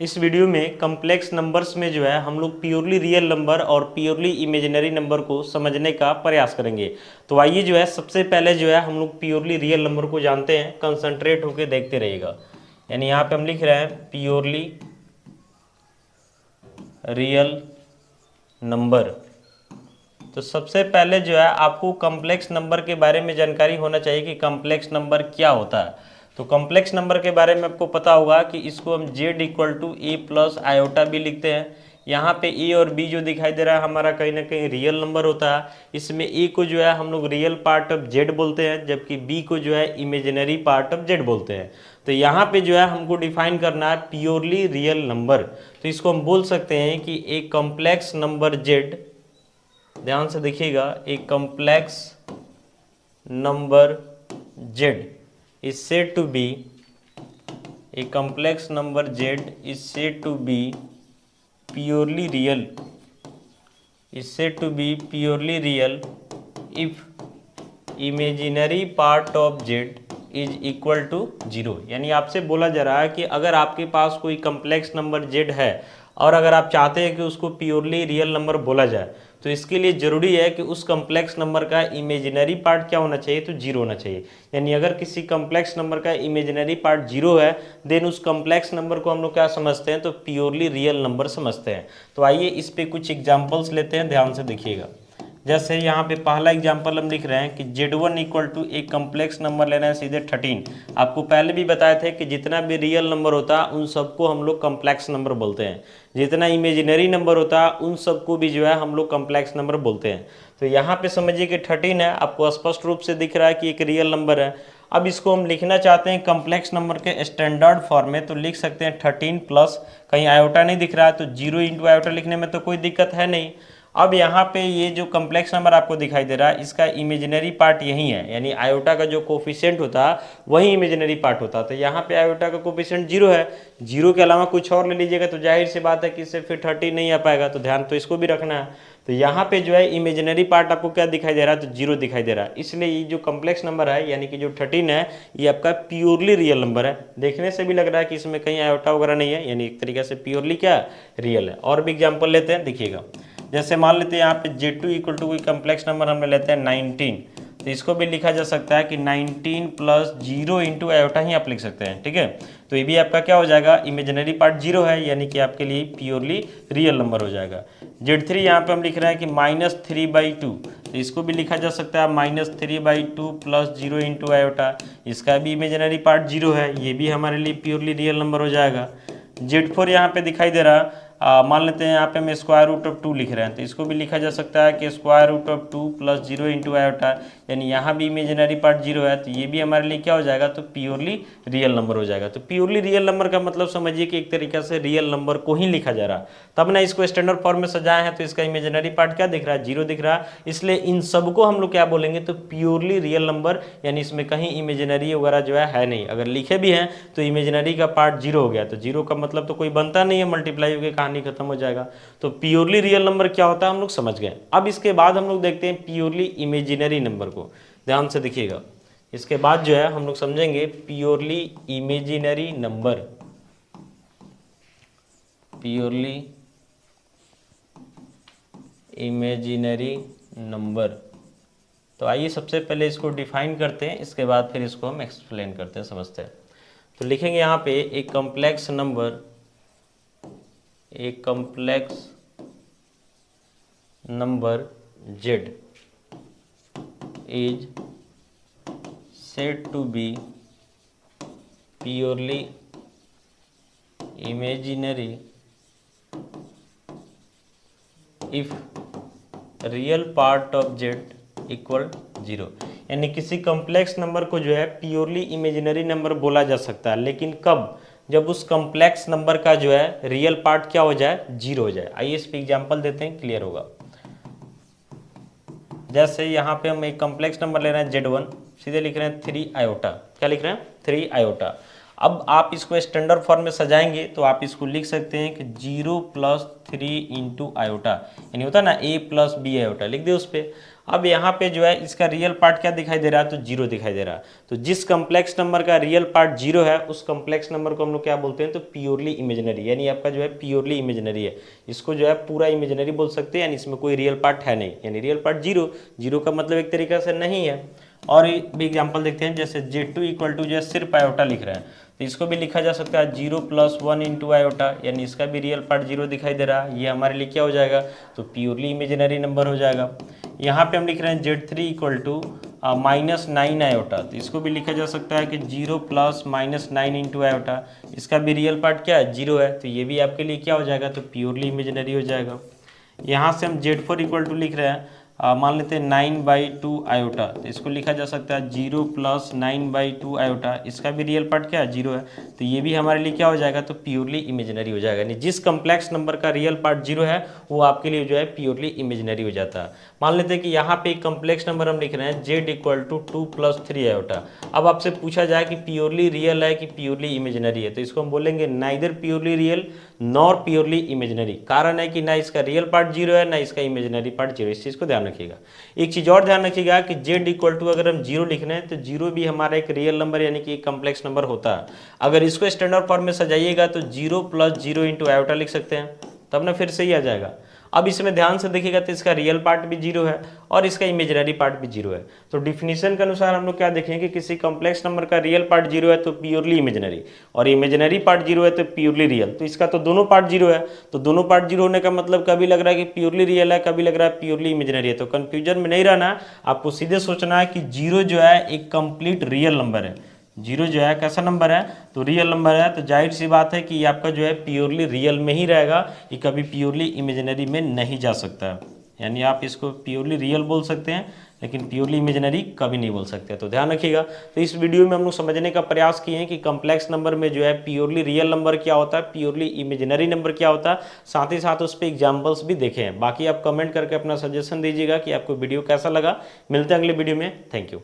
इस वीडियो में complex numbers में जो है हम लोग प्योरली रियल नंबर और प्योरली इमेजिनरी नंबर को समझने का प्रयास करेंगे। तो आइए जो है सबसे पहले जो है हम लोग प्योरली रियल नंबर को जानते हैं, कंसंट्रेट होकर देखते रहिएगा। यानी यहाँ पे हम लिख रहे हैं प्योरली रियल नंबर। तो सबसे पहले जो है आपको कॉम्प्लेक्स नंबर के बारे में जानकारी होना चाहिए कि कॉम्प्लेक्स नंबर क्या होता है। तो कॉम्प्लेक्स नंबर के बारे में आपको पता होगा कि इसको हम z equal to a plus iota भी लिखते हैं। यहाँ पे a और b जो दिखाई दे रहा है हमारा कहीं ना कहीं रियल नंबर होता है। इसमें a को जो है हम लोग रियल पार्ट ऑफ z बोलते हैं, जबकि b को जो है इमेजिनरी पार्ट ऑफ z बोलते हैं। तो यहाँ पे जो है हमको डिफाइन करना है प्योरली रियल नंबर। तो इसको हम बोल सकते हैं कि एक कॉम्प्लेक्स नंबर z, ध्यान से देखिएगा, एक complex number z is said to be, a complex number z is said to be purely real, is said to be purely real if imaginary part of z is equal to 0। यानी आपसे बोला जा रहा है कि अगर आपके पास कोई कम्प्लेक्स नंबर z है और अगर आप चाहते हैं कि उसको प्योरली रियल नंबर बोला जाए तो इसके लिए ज़रूरी है कि उस कम्प्लेक्स नंबर का इमेजिनरी पार्ट क्या होना चाहिए, तो जीरो होना चाहिए। यानी अगर किसी कम्प्लेक्स नंबर का इमेजिनरी पार्ट जीरो है देन उस कम्प्लेक्स नंबर को हम लोग क्या समझते हैं, तो प्योरली रियल नंबर समझते हैं। तो आइए इस पे कुछ एग्जाम्पल्स लेते हैं, ध्यान से देखिएगा। जैसे यहाँ पे पहला एग्जाम्पल हम लिख रहे हैं कि z1 इक्वल टू एक कम्प्लेक्स नंबर लेना है सीधे 13। आपको पहले भी बताए थे कि जितना भी रियल नंबर होता है उन सबको हम लोग कम्प्लेक्स नंबर बोलते हैं, जितना इमेजिनरी नंबर होता है उन सबको भी जो है हम लोग कम्प्लेक्स नंबर बोलते हैं। तो यहाँ पे समझिए कि 13 है, आपको स्पष्ट रूप से दिख रहा है कि एक रियल नंबर है। अब इसको हम लिखना चाहते हैं कम्प्लेक्स नंबर के स्टैंडर्ड फॉर्म में, तो लिख सकते हैं 13 प्लस, कहीं आयोटा नहीं दिख रहा है तो 0 इंटू आयोटा लिखने में तो कोई दिक्कत है नहीं। अब यहाँ पे ये जो कम्प्लेक्स नंबर आपको दिखाई दे रहा है इसका इमेजिनरी पार्ट यही है, यानी आयोटा का जो कोफिशिएंट होता है वही इमेजिनरी पार्ट होता है। तो यहाँ पे आयोटा का कोफिशिएंट 0 है, 0 के अलावा कुछ और ले लीजिएगा तो जाहिर सी बात है कि इससे फिर 30 नहीं आ पाएगा, तो ध्यान तो इसको भी रखना है। तो यहाँ पे जो है इमेजिनरी पार्ट आपको क्या दिखाई दे रहा है, तो 0 दिखाई दे रहा है। इसलिए ये जो कम्प्लेक्स नंबर है यानी कि जो 13 है ये आपका प्योरली रियल नंबर है। देखने से भी लग रहा है कि इसमें कहीं आयोटा वगैरह नहीं है, यानी एक तरीके से प्योरली क्या रियल है। और भी एग्जाम्पल लेते हैं, देखिएगा। जैसे मान लेते हैं यहाँ पे z2 इक्वल टू कोई कम्प्लेक्स नंबर हमें लेते हैं 19, तो इसको भी लिखा जा सकता है कि 19 प्लस 0 इंटू आयोटा ही आप लिख सकते हैं, ठीक है। तो ये भी आपका क्या हो जाएगा, इमेजिनरी पार्ट 0 है यानी कि आपके लिए प्योरली रियल नंबर हो जाएगा। z3 यहाँ पे हम लिख रहे हैं कि -3/2, तो इसको भी लिखा जा सकता है -3/2 प्लस 0 इंटू आयोटा, इसका भी इमेजिनरी पार्ट 0 है, ये भी हमारे लिए प्योरली रियल नंबर हो जाएगा। z4 यहाँ पे दिखाई दे रहा, मान लेते हैं यहाँ पे हम स्क्वायर रूट ऑफ 2 लिख रहे हैं, तो इसको भी लिखा जा सकता है कि square root of 2 plus 0 into iota, यानी यहाँ भी इमेजिनरी पार्ट 0 है, तो ये भी हमारे लिए क्या हो जाएगा, तो प्योरली रियल नंबर हो जाएगा। तो प्योरली रियल नंबर का मतलब समझिए कि एक तरीके से रियल नंबर को ही लिखा जा रहा, तब ना इसको स्टैंडर्ड फॉर्म में सजाए हैं तो इसका इमेजिनरी पार्ट क्या दिख रहा है, 0 दिख रहा है। इसलिए इन सबको हम लोग क्या बोलेंगे, तो प्योरली रियल नंबर, यानी इसमें कहीं इमेजिनरी वगैरह जो है नहीं। अगर लिखे भी हैं तो इमेजिनरी का पार्ट 0 हो गया, तो 0 का मतलब तो कोई बनता नहीं है, मल्टीप्लाई होकर कहानी खत्म हो जाएगा। तो प्योरली रियल नंबर क्या होता है हम लोग समझ गए। अब इसके बाद हम लोग देखते हैं प्योरली इमेजिनरी नंबर को, ध्यान से देखिएगा। इसके बाद जो है हम लोग समझेंगे purely imaginary number, purely imaginary number. तो आइए सबसे पहले इसको डिफाइन करते हैं, इसके बाद फिर इसको हम एक्सप्लेन करते हैं, समझते हैं। तो लिखेंगे यहाँ पे एक कॉम्प्लेक्स नंबर, एक complex number z is said to be purely imaginary if real part of z equal 0। यानी किसी कॉम्प्लेक्स नंबर को जो है प्योरली इमेजिनरी नंबर बोला जा सकता है, लेकिन कब, जब उस कॉम्प्लेक्स नंबर का जो है रियल पार्ट क्या हो जाए, 0 हो जाए। आइए इस पे एग्जांपल देते हैं, क्लियर होगा। जैसे यहाँ पे हम एक कॉम्प्लेक्स नंबर ले रहे हैं z1, सीधे लिख रहे हैं 3 आयोटा, क्या लिख रहे हैं, 3 आयोटा। अब आप इसको स्टैंडर्ड फॉर्म में सजाएंगे तो आप इसको लिख सकते हैं कि 0 प्लस 3 इंटू आयोटा, यानी होता है ना a प्लस बी आयोटा, लिख दे उस पर। अब यहाँ पे जो है इसका रियल पार्ट क्या दिखाई दे रहा है, तो जीरो दिखाई दे रहा है। तो जिस कम्प्लेक्स नंबर का रियल पार्ट जीरो है उस कम्प्लेक्स नंबर को हम लोग क्या बोलते हैं, तो प्योरली इमेजिनरी, यानी आपका जो है प्योरली इमेजिनरी है। इसको जो है पूरा इमेजिनरी बोल सकते हैं, यानी इसमें कोई रियल पार्ट है नहीं, यानी रियल पार्ट जीरो। जीरो का मतलब एक तरीका से नहीं है। और भी एग्जाम्पल देखते हैं, जैसे Z2 इक्वल टू जो है सिर्फ आयोटा लिख रहे हैं, तो इसको भी लिखा जा सकता है 0 + 1 इंटू आयोटा, यानी इसका भी रियल पार्ट जीरो दिखाई दे रहा है। ये हमारे लिए क्या हो जाएगा, तो प्योरली इमेजिनरी नंबर हो जाएगा। यहाँ पे हम लिख रहे हैं Z3 इक्वल टू -9 आयोटा, तो इसको भी लिखा जा सकता है कि 0 + -9 इंटू आयोटा, इसका भी रियल पार्ट क्या है, जीरो है, तो ये भी आपके लिए क्या हो जाएगा, तो प्योरली इमेजिनरी हो जाएगा। यहाँ से हम Z4 इक्वल टू लिख रहे हैं, मान लेते हैं 9/2 आयोटा, तो इसको लिखा जा सकता है 0 + 9/2 आयोटा, इसका भी रियल पार्ट क्या है, जीरो है, तो ये भी हमारे लिए क्या हो जाएगा, तो प्योरली इमेजिनरी हो जाएगा। यानी जिस कम्प्लेक्स नंबर का रियल पार्ट जीरो है वो आपके लिए जो है प्योरली इमेजिनरी हो जाता है। मान लेते हैं कि यहाँ पे एक कम्प्लेक्स नंबर हम लिख रहे हैं Z इक्वल टू 2 + 3 आयोटा। अब आपसे पूछा जाए कि प्योरली रियल है कि प्योरली इमेजिनरी है, तो इसको हम बोलेंगे neither purely real nor purely imaginary. कारण है कि ना इसका रियल पार्ट जीरो है ना इसका इमेजिनरी पार्ट जीरो, इस चीज़ को ध्यान रखिएगा। एक चीज़ और ध्यान रखिएगा कि Z इक्वल टू अगर हम जीरो लिख रहे हैं तो जीरो भी हमारा एक रियल नंबर यानी कि एक कम्प्लेक्स नंबर होता है। अगर इसको स्टैंडर्ड फॉर्म में सजाइएगा तो 0 + 0 इंटू आयोटा लिख सकते हैं, तब ना फिर सही आ जाएगा। अब इसमें ध्यान से देखिएगा तो इसका रियल पार्ट भी जीरो है और इसका इमेजिनरी पार्ट भी जीरो है। तो डिफिनीशन के अनुसार हम लोग क्या देखेंगे कि किसी कॉम्प्लेक्स नंबर का रियल पार्ट जीरो है तो प्योरली इमेजिनरी, और इमेजिनरी पार्ट जीरो है तो प्योरली रियल। तो इसका तो दोनों पार्ट जीरो है, तो दोनों पार्ट जीरो होने का मतलब कभी लग रहा है कि प्योरली रियल है, कभी लग रहा है प्योरली इमेजिनरी है। तो कंफ्यूजन में नहीं रहना, आपको सीधे सोचना है कि जीरो जो है एक कंप्लीट रियल नंबर है। जीरो जो है कैसा नंबर है, तो रियल नंबर है, तो जाहिर सी बात है कि ये आपका जो है प्योरली रियल में ही रहेगा, ये कभी प्योरली इमेजिनरी में नहीं जा सकता है। यानी आप इसको प्योरली रियल बोल सकते हैं लेकिन प्योरली इमेजिनरी कभी नहीं बोल सकते। तो ध्यान रखिएगा। तो इस वीडियो में हम लोग समझने का प्रयास किए हैं कि कम्प्लेक्स नंबर में जो है प्योरली रियल नंबर क्या होता है, प्योरली इमेजिनरी नंबर क्या होता है, साथ ही साथ उस पर एग्जाम्पल्स भी देखे हैं। बाकी आप कमेंट करके अपना सजेशन दीजिएगा कि आपको वीडियो कैसा लगा। मिलते हैं अगले वीडियो में। Thank you.